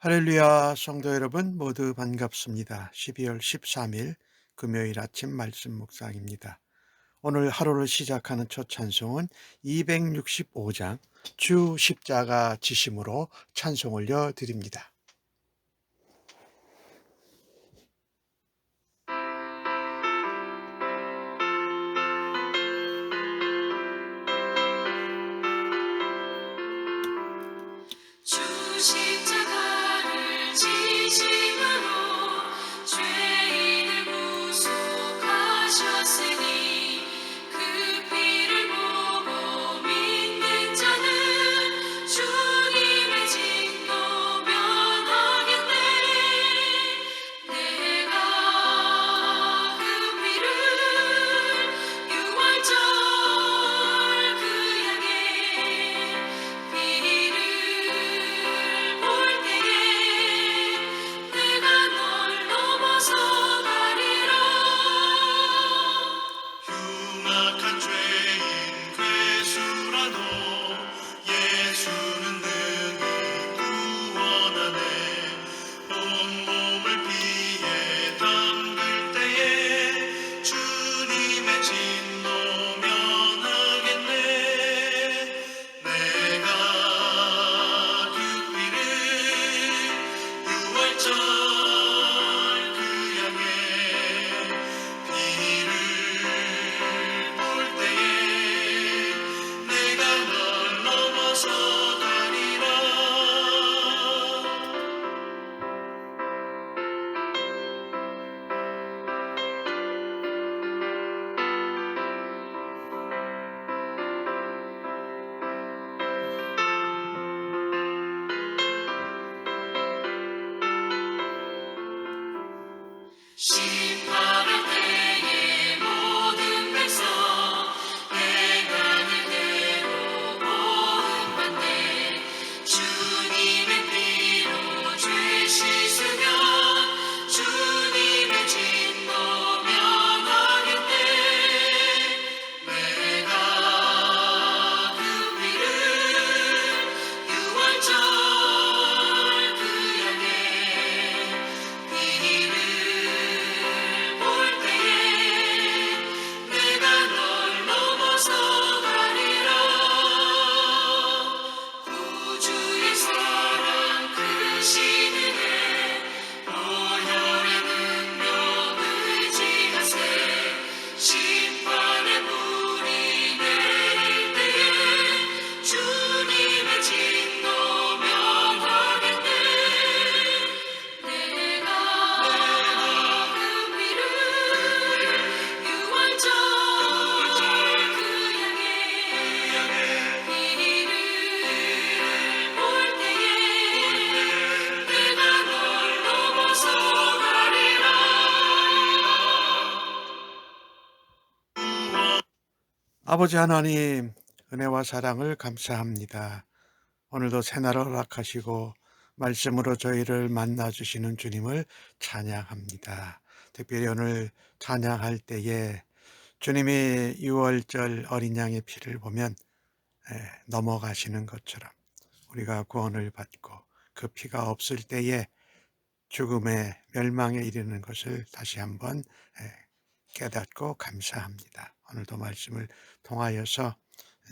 할렐루야, 성도 여러분 모두 반갑습니다. 12월 13일 금요일 아침 말씀 묵상입니다. 오늘 하루를 시작하는 첫 찬송은 265장 주 십자가 지심으로 찬송 올려 드립니다. 주 십자가를 지심으로 죄인을 구속하셨으니 그 피를 보고 믿는 자는 주님의 진노 면하겠네. 내가 그 피를 유월절 그 양의 피를 볼 때에 내가 널 넘어서 가리라. 흉악한 죄인 괴수라도 예수는 능히 구원하네. 온몸을 피에 담글 때에 주님의 진노 면하겠네. 내가 그 피를 유월절 그 양의 피를 볼 때에 내가 널 넘어서 가리라. 심판할 때에 모든 백성 행하는 대로 보응받네. 주님의 피로 죄 씻으면 주님의 진노 면하겠네. 내가 그 피를 유월절 그 양의 피를 볼 때에 내가 널 넘어서 가리라. 구주의 사랑 크신 은혜 보혈의 능력 의지하세. 심판의 불이 내릴 때에 주님의 진노 면하겠네. 내가 그 피를 유월절 그 양의 피를 볼 때에 내가 널 넘어서 가리라. 아버지 하나님, 은혜와 사랑을 감사합니다. 오늘도 새날 허락하시고 말씀으로 저희를 만나주시는 주님을 찬양합니다. 특별히 오늘 찬양할 때에 주님이 유월절 어린 양의 피를 보면 넘어가시는 것처럼 우리가 구원을 받고 그 피가 없을 때에 죽음의 멸망에 이르는 것을 다시 한번 깨닫고 감사합니다. 오늘도 말씀을 통하여서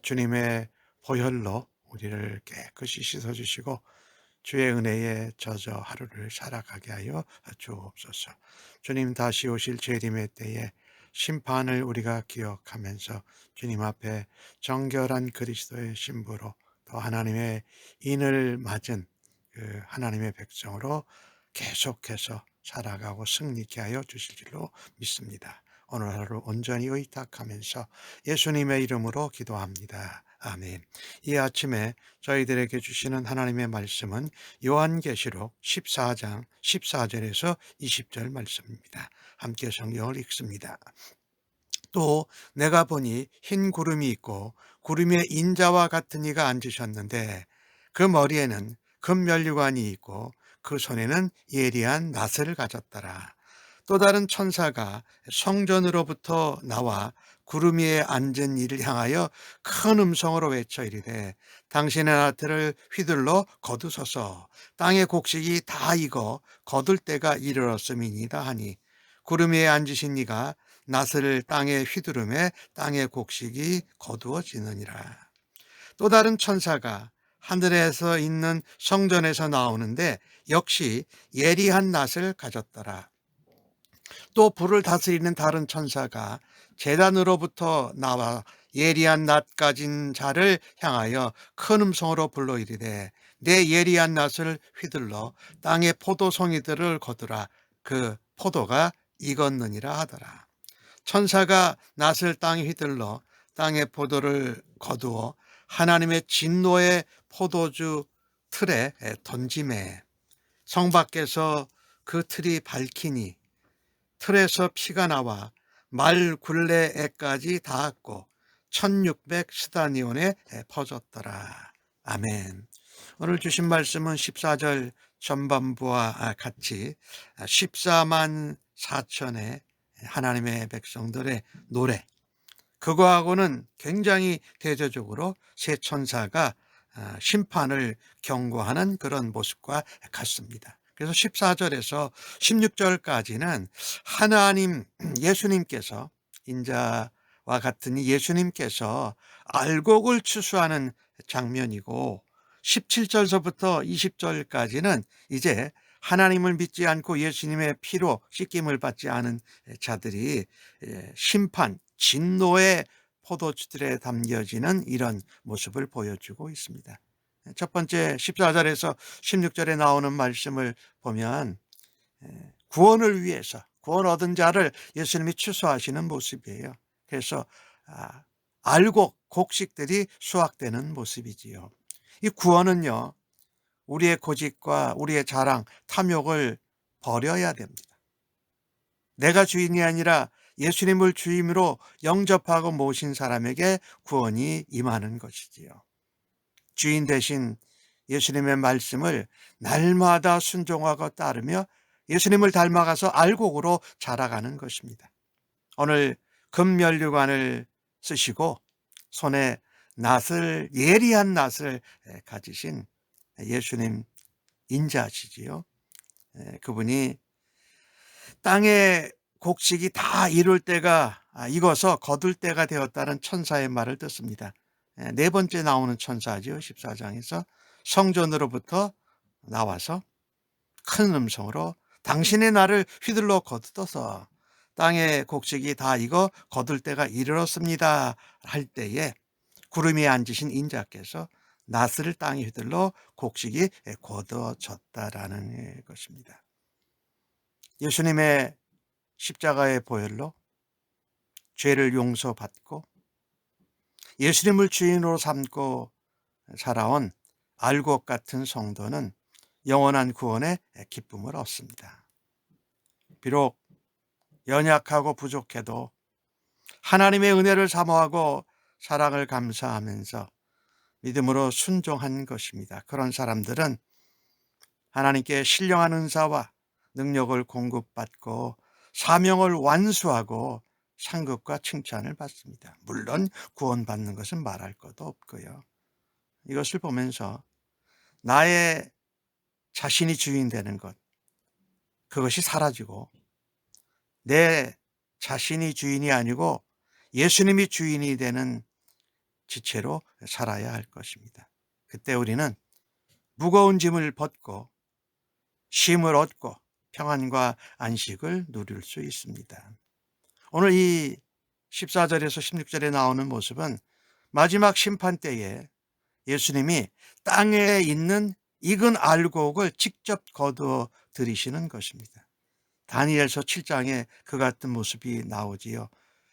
주님의 보혈로 우리를 깨끗이 씻어주시고 주의 은혜에 젖어 하루를 살아가게 하여 주옵소서. 주님 다시 오실 재림의 때에 심판을 우리가 기억하면서 주님 앞에 정결한 그리스도의 신부로 또 하나님의 인을 맞은 그 하나님의 백성으로 계속해서 살아가고 승리케 하여 주실 줄로 믿습니다. 오늘 하루 온전히 의탁하면서 예수님의 이름으로 기도합니다. 아멘. 이 아침에 저희들에게 주시는 하나님의 말씀은 요한계시록 14장 14절에서 20절 말씀입니다. 함께 성경을 읽습니다. 또 내가 보니 흰 구름이 있고 구름에 인자와 같은 이가 앉으셨는데 그 머리에는 금면류관이 있고 그 손에는 예리한 낫을 가졌더라. 또 다른 천사가 성전으로부터 나와 구름 위에 앉은 이를 향하여 큰 음성으로 외쳐 이르되 당신의 나트를 휘둘러 거두소서. 땅의 곡식이 다 익어 거둘 때가 이르렀음이니이다 하니 구름 위에 앉으신 이가 낫을 땅에 휘두르매 땅의 곡식이 거두어지느니라. 또 다른 천사가 하늘에서 있는 성전에서 나오는데 역시 예리한 낫을 가졌더라. 또 불을 다스리는 다른 천사가 제단으로부터 나와 예리한 낫 가진 자를 향하여 큰 음성으로 불러 이르되 내 예리한 낫을 휘둘러 땅의 포도송이들을 거두라. 그 포도가 익었느니라 하더라. 천사가 낫을 땅에 휘둘러 땅의 포도를 거두어 하나님의 진노의 포도주 틀에 던지매 성 밖에서 그 틀이 밝히니 틀에서 피가 나와 말 굴레에까지 닿았고 1600 스다니온에 퍼졌더라. 아멘. 오늘 주신 말씀은 14절 전반부와 같이 14만 4천의 하나님의 백성들의 노래, 그거하고는 굉장히 대조적으로 세 천사가 심판을 경고하는 그런 모습과 같습니다. 그래서 14절에서 16절까지는 하나님 예수님께서 인자와 같은 예수님께서 알곡을 추수하는 장면이고 17절서부터 20절까지는 이제 하나님을 믿지 않고 예수님의 피로 씻김을 받지 않은 자들이 심판, 진노의 포도주들에 담겨지는 이런 모습을 보여주고 있습니다. 첫 번째 14절에서 16절에 나오는 말씀을 보면 구원을 위해서 구원 얻은 자를 예수님이 추수하시는 모습이에요. 그래서 알곡, 곡식들이 수확되는 모습이지요. 이 구원은요, 우리의 고집과 우리의 자랑, 탐욕을 버려야 됩니다. 내가 주인이 아니라 예수님을 주임으로 영접하고 모신 사람에게 구원이 임하는 것이지요. 주인 대신 예수님의 말씀을 날마다 순종하고 따르며 예수님을 닮아가서 알곡으로 자라가는 것입니다. 오늘 금면류관을 쓰시고 손에 낫을, 예리한 낫을 가지신 예수님 인자시지요. 그분이 땅의 곡식이 다 이룰 때가 익어서 거둘 때가 되었다는 천사의 말을 듣습니다. 네 번째 나오는 천사죠. 14장에서 성전으로부터 나와서 큰 음성으로 당신의 날을 휘둘러 거두어서 땅의 곡식이 다 익어 거둘 때가 이르렀습니다 할 때에 구름에 앉으신 인자께서 낫을 땅에 휘둘러 곡식이 거두어졌다라는 것입니다. 예수님의 십자가의 보혈로 죄를 용서받고 예수님을 주인으로 삼고 살아온 알곡 같은 성도는 영원한 구원의 기쁨을 얻습니다. 비록 연약하고 부족해도 하나님의 은혜를 사모하고 사랑을 감사하면서 믿음으로 순종한 것입니다. 그런 사람들은 하나님께 신령한 은사와 능력을 공급받고 사명을 완수하고 상급과 칭찬을 받습니다. 물론 구원받는 것은 말할 것도 없고요. 이것을 보면서 나의 자신이 주인 되는 것, 그것이 사라지고 내 자신이 주인이 아니고 예수님이 주인이 되는 지체로 살아야 할 것입니다. 그때 우리는 무거운 짐을 벗고 쉼을 얻고 평안과 안식을 누릴 수 있습니다. 오늘 이 14절에서 16절에 나오는 모습은 마지막 심판 때에 예수님이 땅에 있는 익은 알곡을 직접 거두어 들이시는 것입니다. 다니엘서 7장에 그 같은 모습이 나오지요.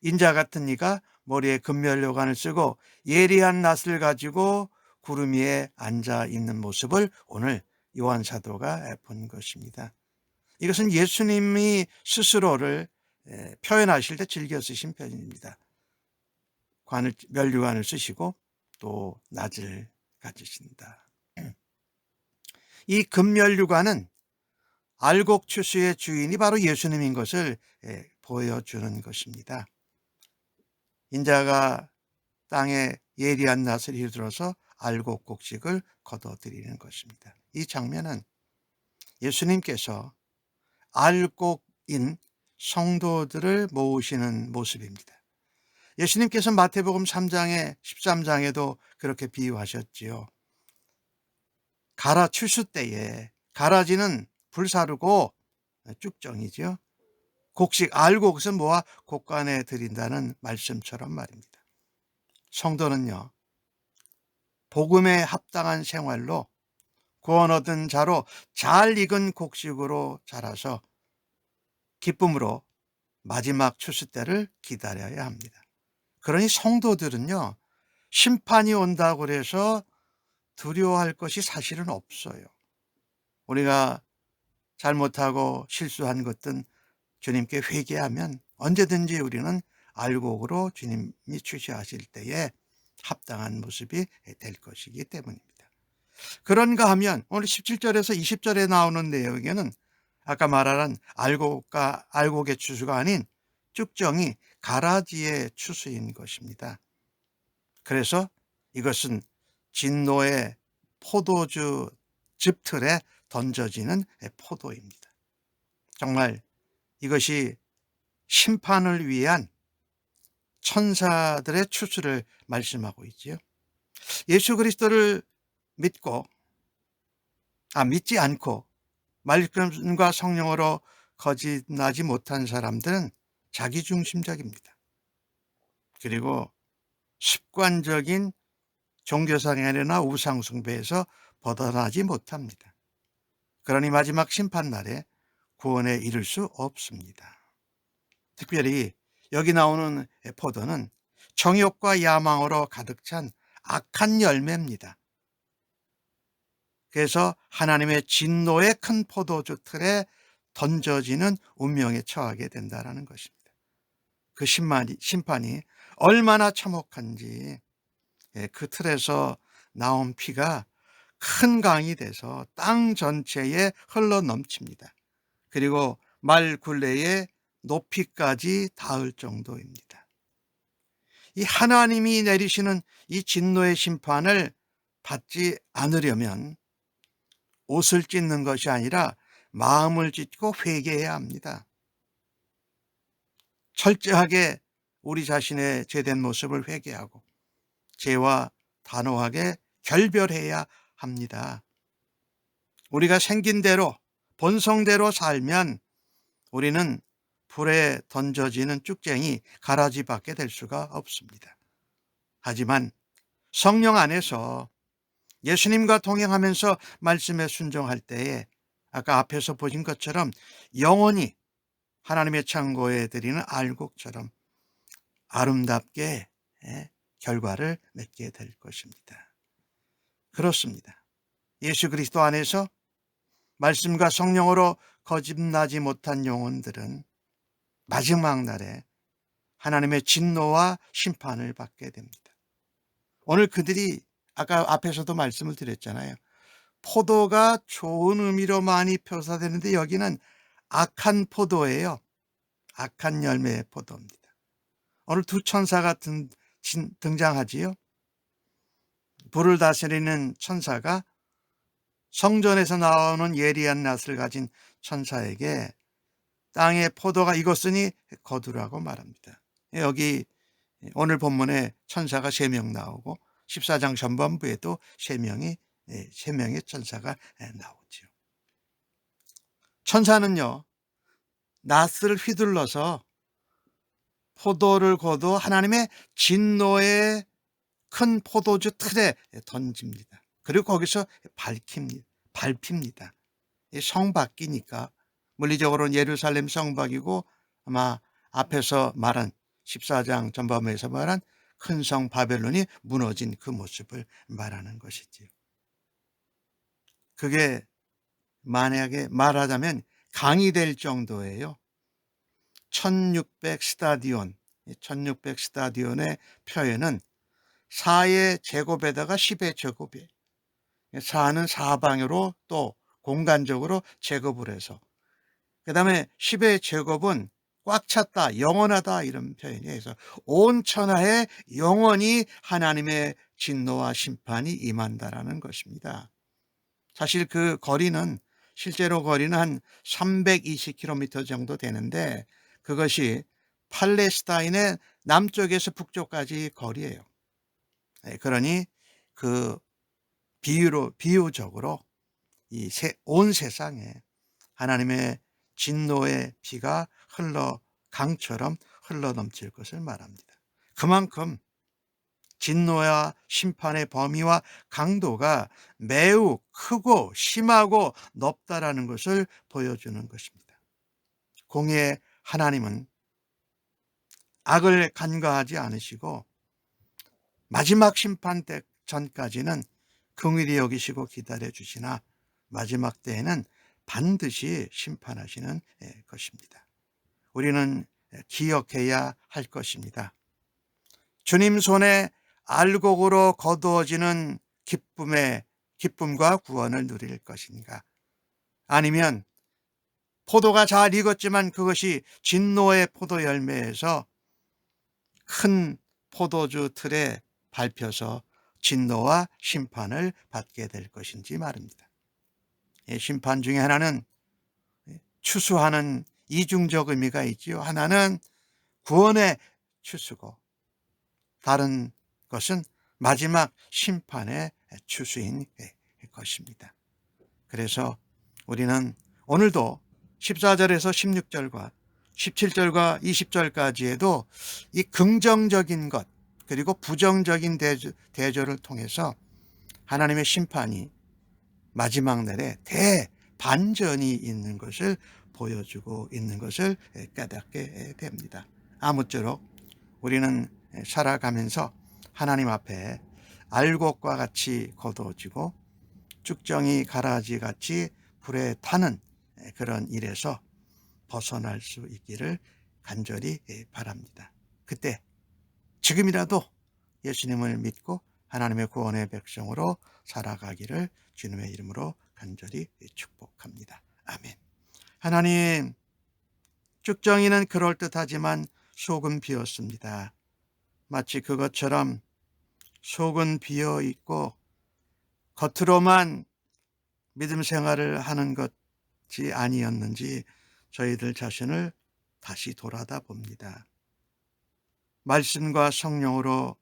인자 같은 이가 머리에 금면류관을 쓰고 예리한 낫을 가지고 구름 위에 앉아 있는 모습을 오늘 요한 사도가 본 것입니다. 이것은 예수님이 스스로를 표현하실 때 즐겨 쓰신 편입니다. 면류관을 쓰시고 또 낫을 가지신다. 이 금면류관은 알곡 추수의 주인이 바로 예수님인 것을 보여주는 것입니다. 인자가 땅에 예리한 낫을 휘둘러서 알곡 곡식을 거둬들이는 것입니다. 이 장면은 예수님께서 알곡인 성도들을 모으시는 모습입니다. 예수님께서 마태복음 3장에 13장에도 그렇게 비유하셨지요. 가라 추수 때에 가라지는 불사르고 쭉정이죠. 곡식 알곡을 모아 곡간에 드린다는 말씀처럼 말입니다. 성도는요, 복음에 합당한 생활로 구원 얻은 자로 잘 익은 곡식으로 자라서 기쁨으로 마지막 추수 때를 기다려야 합니다. 그러니 성도들은요, 심판이 온다고 해서 두려워할 것이 사실은 없어요. 우리가 잘못하고 실수한 것든 주님께 회개하면 언제든지 우리는 알곡으로 주님이 추수하실 때에 합당한 모습이 될 것이기 때문입니다. 그런가 하면 오늘 17절에서 20절에 나오는 내용에는 아까 말한 알곡의 추수가 아닌 쭉정이 가라지의 추수인 것입니다. 그래서 이것은 진노의 포도주 즙틀에 던져지는 포도입니다. 정말 이것이 심판을 위한 천사들의 추수를 말씀하고 있지요. 예수 그리스도를 믿지 않고 말씀과 성령으로 거듭나지 못한 사람들은 자기중심적입니다. 그리고 습관적인 종교생활이나 우상숭배에서 벗어나지 못합니다. 그러니 마지막 심판날에 구원에 이를 수 없습니다. 특별히 여기 나오는 포도는 정욕과 야망으로 가득 찬 악한 열매입니다. 그래서 하나님의 진노의 큰 포도주 틀에 던져지는 운명에 처하게 된다는 것입니다. 그 심판이 얼마나 참혹한지, 그 틀에서 나온 피가 큰 강이 돼서 땅 전체에 흘러 넘칩니다. 그리고 말 굴레의 높이까지 닿을 정도입니다. 이 하나님이 내리시는 이 진노의 심판을 받지 않으려면 옷을 찢는 것이 아니라 마음을 찢고 회개해야 합니다. 철저하게 우리 자신의 죄된 모습을 회개하고 죄와 단호하게 결별해야 합니다. 우리가 생긴 대로 본성대로 살면 우리는 불에 던져지는 쭉쟁이 가라지밖에 될 수가 없습니다. 하지만 성령 안에서 예수님과 동행하면서 말씀에 순종할 때에 아까 앞에서 보신 것처럼 영원히 하나님의 창고에 드리는 알곡처럼 아름답게 결과를 맺게 될 것입니다. 그렇습니다. 예수 그리스도 안에서 말씀과 성령으로 거듭나지 못한 영혼들은 마지막 날에 하나님의 진노와 심판을 받게 됩니다. 오늘 그들이 아까 앞에서도 말씀을 드렸잖아요. 포도가 좋은 의미로 많이 묘사되는데 여기는 악한 포도예요. 악한 열매의 포도입니다. 오늘 두 천사가 등장하지요. 불을 다스리는 천사가 성전에서 나오는 예리한 낫을 가진 천사에게 땅의 포도가 익었으니 거두라고 말합니다. 여기 오늘 본문에 천사가 3명 나오고 14장 전반부에도 3명의 천사가 나오죠. 천사는요, 낫을 휘둘러서 포도를 거둬 하나님의 진노의 큰 포도주 틀에 던집니다. 그리고 거기서 밟힙니다. 성밖이니까 물리적으로는 예루살렘 성밖이고 아마 앞에서 말한 14장 전반부에서 말한 큰 성 바벨론이 무너진 그 모습을 말하는 것이지요. 그게 만약에 말하자면 강이 될 정도예요. 1600 스타디온의 표현은 4의 제곱에다가 10의 제곱이에요. 4는 사방으로 또 공간적으로 제곱을 해서 그 다음에 10의 제곱은 꽉 찼다, 영원하다 이런 표현이 해서 온 천하에 영원히 하나님의 진노와 심판이 임한다라는 것입니다. 사실 그 거리는 실제로 거리는 한 320km 정도 되는데 그것이 팔레스타인의 남쪽에서 북쪽까지 거리예요. 그러니 그 비유적으로 온 세상에 하나님의 진노의 피가 강처럼 흘러넘칠 것을 말합니다. 그만큼 진노와 심판의 범위와 강도가 매우 크고 심하고 높다라는 것을 보여주는 것입니다. 공의의 하나님은 악을 간과하지 않으시고 마지막 심판 때 전까지는 긍휼히 여기시고 기다려 주시나 마지막 때에는 반드시 심판하시는 것입니다. 우리는 기억해야 할 것입니다. 주님 손에 알곡으로 거두어지는 기쁨과 구원을 누릴 것인가? 아니면 포도가 잘 익었지만 그것이 진노의 포도 열매에서 큰 포도주 틀에 밟혀서 진노와 심판을 받게 될 것인지 말입니다. 심판 중에 하나는 추수하는 이중적 의미가 있지요. 하나는 구원의 추수고 다른 것은 마지막 심판의 추수인 것입니다. 그래서 우리는 오늘도 14절에서 16절과 17절과 20절까지에도 이 긍정적인 것 그리고 부정적인 대조를 통해서 하나님의 심판이 마지막 날에 대반전이 있는 것을 보여주고 있는 것을 깨닫게 됩니다. 아무쪼록 우리는 살아가면서 하나님 앞에 알곡과 같이 거두어지고 쭉정이 가라지 같이 불에 타는 그런 일에서 벗어날 수 있기를 간절히 바랍니다. 그때 지금이라도 예수님을 믿고 하나님의 구원의 백성으로 살아가기를 주님의 이름으로 간절히 축복합니다. 아멘. 하나님, 쭉정이는 그럴듯하지만 속은 비었습니다. 마치 그것처럼 속은 비어 있고 겉으로만 믿음 생활을 하는 것이 아니었는지 저희들 자신을 다시 돌아다 봅니다. 말씀과 성령으로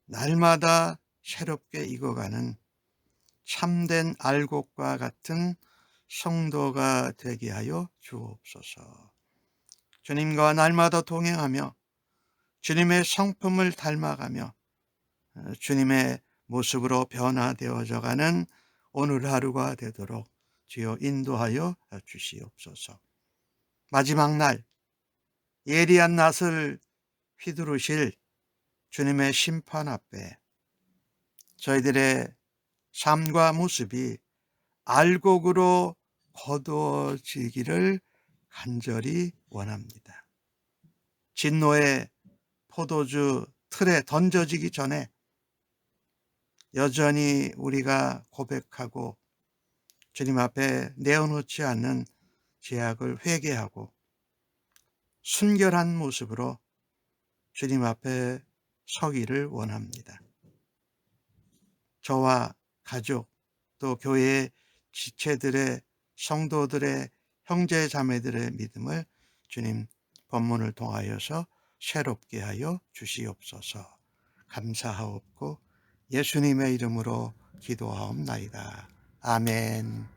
날마다 새롭게 익어가는 참된 알곡과 같은 성도가 되게 하여 주옵소서. 주님과 날마다 동행하며 주님의 성품을 닮아가며 주님의 모습으로 변화되어져 가는 오늘 하루가 되도록 주여 인도하여 주시옵소서. 마지막 날 예리한 낫을 휘두르실 주님의 심판 앞에 저희들의 삶과 모습이 알곡으로 거두어지기를 간절히 원합니다. 진노의 포도주 틀에 던져지기 전에 여전히 우리가 고백하고 주님 앞에 내어놓지 않는 죄악을 회개하고 순결한 모습으로 주님 앞에 서기를 원합니다. 저와 가족 또 교회의 지체들의 성도들의 형제 자매들의 믿음을 주님 본문을 통하여서 새롭게 하여 주시옵소서. 감사하옵고 예수님의 이름으로 기도하옵나이다. 아멘.